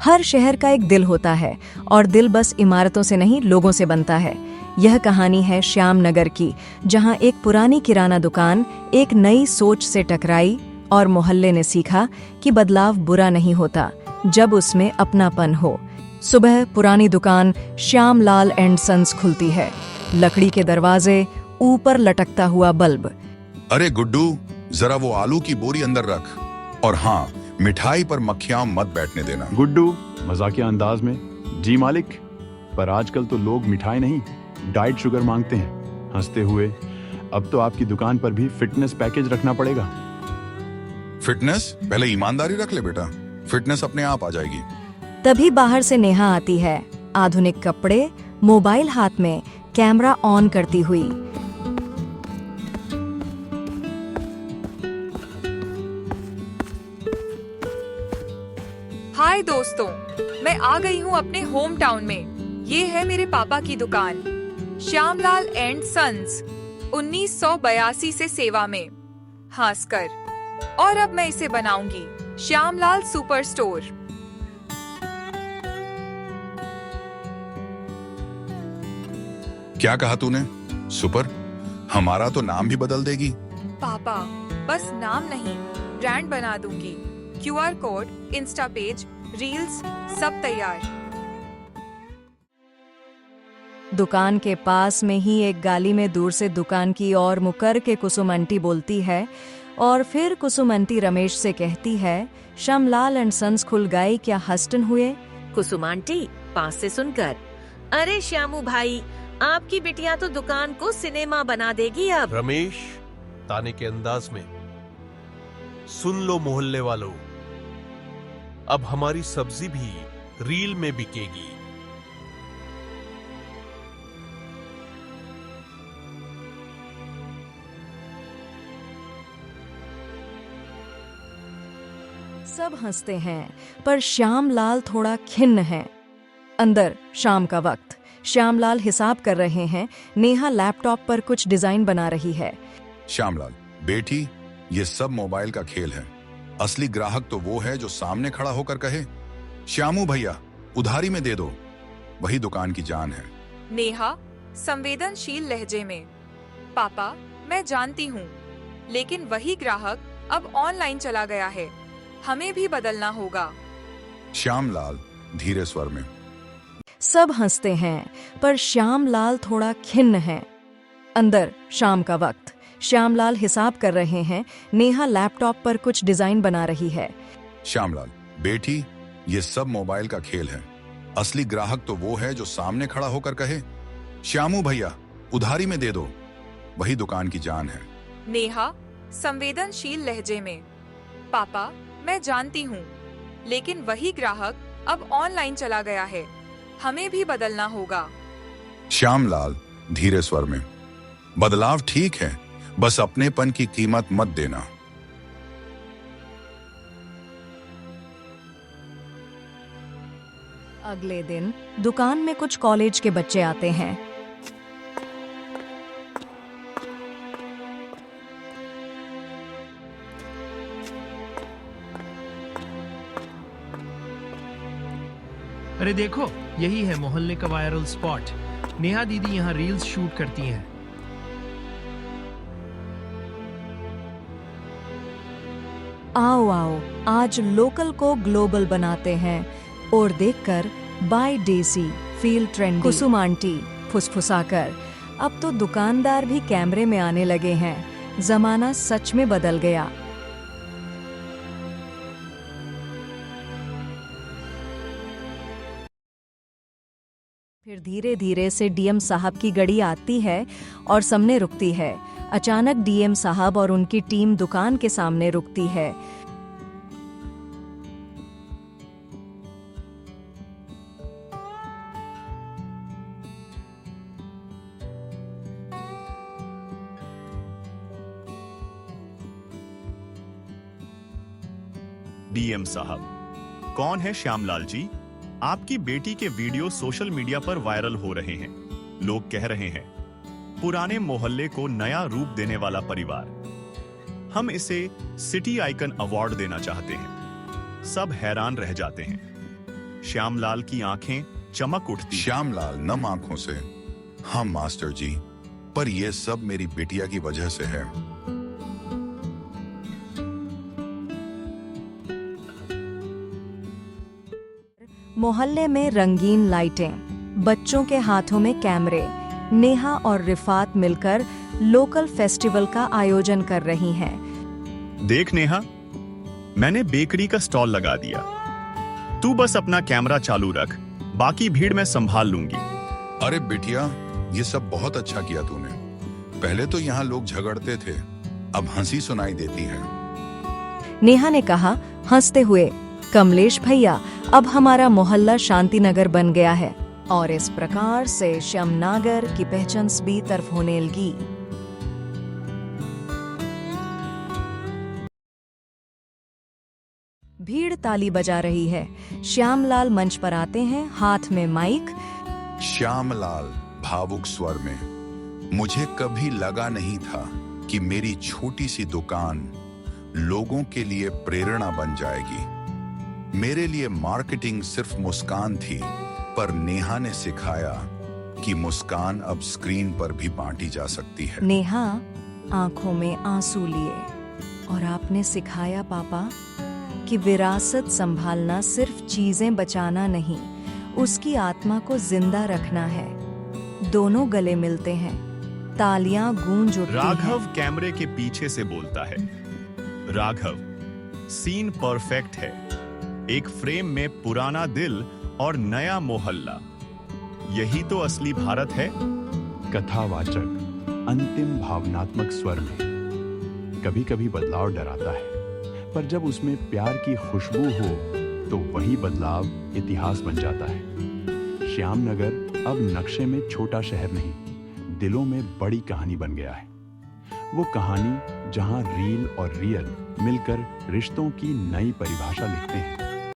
हर शहर का एक दिल होता है और दिल बस इमारतों से नहीं लोगों से बनता है। यह कहानी है श्यामनगर की, जहां एक पुरानी किराना दुकान एक नई सोच से टकराई और मोहल्ले ने सीखा कि बदलाव बुरा नहीं होता जब उसमें अपनापन हो। सुबह पुरानी दुकान श्यामलाल एंड सन्स खुलती है। लकड़ी के दरवाजे, ऊपर लटकता हुआ बल्ब। अरे गुड्डू, जरा वो आलू की बोरी अंदर रख, और हाँ, मिठाई पर मक्खियां मत बैठने देना। गुड्डू मजाकिया अंदाज में, जी मालिक, पर आजकल तो लोग मिठाई नहीं डाइट शुगर मांगते हैं। हंसते हुए, अब तो आपकी दुकान पर भी फिटनेस पैकेज रखना पड़ेगा। फिटनेस? पहले ईमानदारी रख ले बेटा, फिटनेस अपने आप आ जाएगी। तभी बाहर से नेहा आती है, आधुनिक कपड़े, मोबाइल हाथ में, कैमरा ऑन करती हुई। हाय दोस्तों, मैं आ गई हूँ अपने होम टाउन में। ये है मेरे पापा की दुकान, श्यामलाल एंड सन्स, 1982 से सेवा में, हासकर। और अब मैं इसे बनाऊंगी श्यामलाल सुपर स्टोर। क्या कहा तूने? सुपर? हमारा तो नाम भी बदल देगी। पापा, बस नाम नहीं, ब्रांड बना दूंगी। QR code, Insta page, reels, सब तैयार। दुकान के पास में ही एक गाली में दूर से दुकान की ओर मुकर के कुसुम आंटी बोलती है, और फिर कुसुम आंटी रमेश से कहती है, श्यामलाल एंड सन्स खुल गए, क्या हस्टन हुए? कुसुम आंटी पास से सुनकर, अरे श्यामू भाई, आपकी बिटिया तो दुकान को सिनेमा बना देगी अब। रमेश ताने के अंदाज में, सुन लो मोहल्ले वालों, अब हमारी सब्जी भी रील में बिकेगी। सब हंसते हैं, पर श्यामलाल थोड़ा खिन्न है। अंदर शाम का वक्त, श्यामलाल हिसाब कर रहे हैं, नेहा लैपटॉप पर कुछ डिजाइन बना रही है। श्यामलाल, बेटी, ये सब मोबाइल का खेल है। असली ग्राहक तो वो है जो सामने खड़ा होकर कहे, श्यामू भैया उधारी में दे दो। वही दुकान की जान है। नेहा संवेदनशील लहजे में, पापा मैं जानती हूँ, लेकिन वही ग्राहक अब ऑनलाइन चला गया है, हमें भी बदलना होगा। श्यामलाल धीरे स्वर में। सब हंसते हैं, पर श्यामलाल थोड़ा खिन्न है। अंदर शाम का वक्त, श्यामलाल हिसाब कर रहे हैं, नेहा लैपटॉप पर कुछ डिजाइन बना रही है। श्यामलाल, बेटी, ये सब मोबाइल का खेल है। असली ग्राहक तो वो है जो सामने खड़ा होकर कहे, श्यामू भैया उधारी में दे दो। वही दुकान की जान है। नेहा संवेदनशील लहजे में, पापा मैं जानती हूँ, लेकिन वही ग्राहक अब ऑनलाइन चला गया है, हमें भी बदलना होगा। श्यामलाल धीरे स्वर में। बदलाव ठीक है, बस अपनेपन की कीमत मत देना। अगले दिन दुकान में कुछ कॉलेज के बच्चे आते हैं। अरे देखो, यही है मोहल्ले का वायरल स्पॉट। नेहा दीदी यहाँ रील्स शूट करती हैं। आओ आओ, आज लोकल को ग्लोबल बनाते हैं, और देखकर बाय डेसी फील ट्रेंडी। कुसुम आंटी फुसफुसाकर, अब तो दुकानदार भी कैमरे में आने लगे हैं, जमाना सच में बदल गया। फिर धीरे धीरे से डीएम साहब की गाड़ी आती है और सामने रुकती है। अचानक डीएम साहब और उनकी टीम दुकान के सामने रुकती है। डीएम साहब, कौन है श्यामलाल जी? आपकी बेटी के वीडियो सोशल मीडिया पर वायरल हो रहे हैं। लोग कह रहे हैं, पुराने मोहल्ले को नया रूप देने वाला परिवार। हम इसे सिटी आइकन अवार्ड देना चाहते हैं। सब हैरान रह जाते हैं। श्यामलाल की आंखें चमक उठती। श्यामलाल नम आंखों से, हाँ मास्टर जी, पर यह सब मेरी बिटिया की वजह से है। मोहल्ले में रंगीन लाइटें, बच्चों के हाथों में कैमरे, नेहा और रिफात मिलकर लोकल फेस्टिवल का आयोजन कर रही हैं। देख नेहा, मैंने बेकरी का स्टॉल लगा दिया। तू बस अपना कैमरा चालू रख, बाकी भीड़ मैं संभाल लूंगी। अरे बिटिया, ये सब बहुत अच्छा किया तूने। पहले तो यहाँ लोग झगड़ते थे, अब हंसी सुनाई देती है। नेहा ने कहा हंसते हुए, कमलेश भैया, अब हमारा मोहल्ला शांतिनगर बन गया है और इस प्रकार से श्यामनगर की पहचान भी तरफ होने लगी। भीड़ ताली बजा रही है। श्यामलाल मंच पर आते हैं, हाथ में माइक। श्यामलाल भावुक स्वर में, मुझे कभी लगा नहीं था कि मेरी छोटी सी दुकान लोगों के लिए प्रेरणा बन जाएगी। मेरे लिए मार्केटिंग सिर्फ मुस्कान थी, पर नेहा ने सिखाया कि मुस्कान अब स्क्रीन पर भी बांटी जा सकती है। नेहा आंखों में आंसू लिए, और आपने सिखाया पापा कि विरासत संभालना सिर्फ चीजें बचाना नहीं, उसकी आत्मा को जिंदा रखना है। दोनों गले मिलते हैं, तालियां गूंज उठती हैं। राघव कैमरे के पीछे से बोलता है, राघव, सीन परफेक्ट है। एक फ्रेम में पुराना दिल और नया मोहल्ला, यही तो असली भारत है। कथावाचक अंतिम भावनात्मक स्वर में। कभी कभी बदलाव डराता है, पर जब उसमें प्यार की खुशबू हो तो वही बदलाव इतिहास बन जाता है। श्यामनगर अब नक्शे में छोटा शहर नहीं, दिलों में बड़ी कहानी बन गया है। वो कहानी जहां रील और रियल मिलकर रिश्तों की नई परिभाषा लिखते हैं।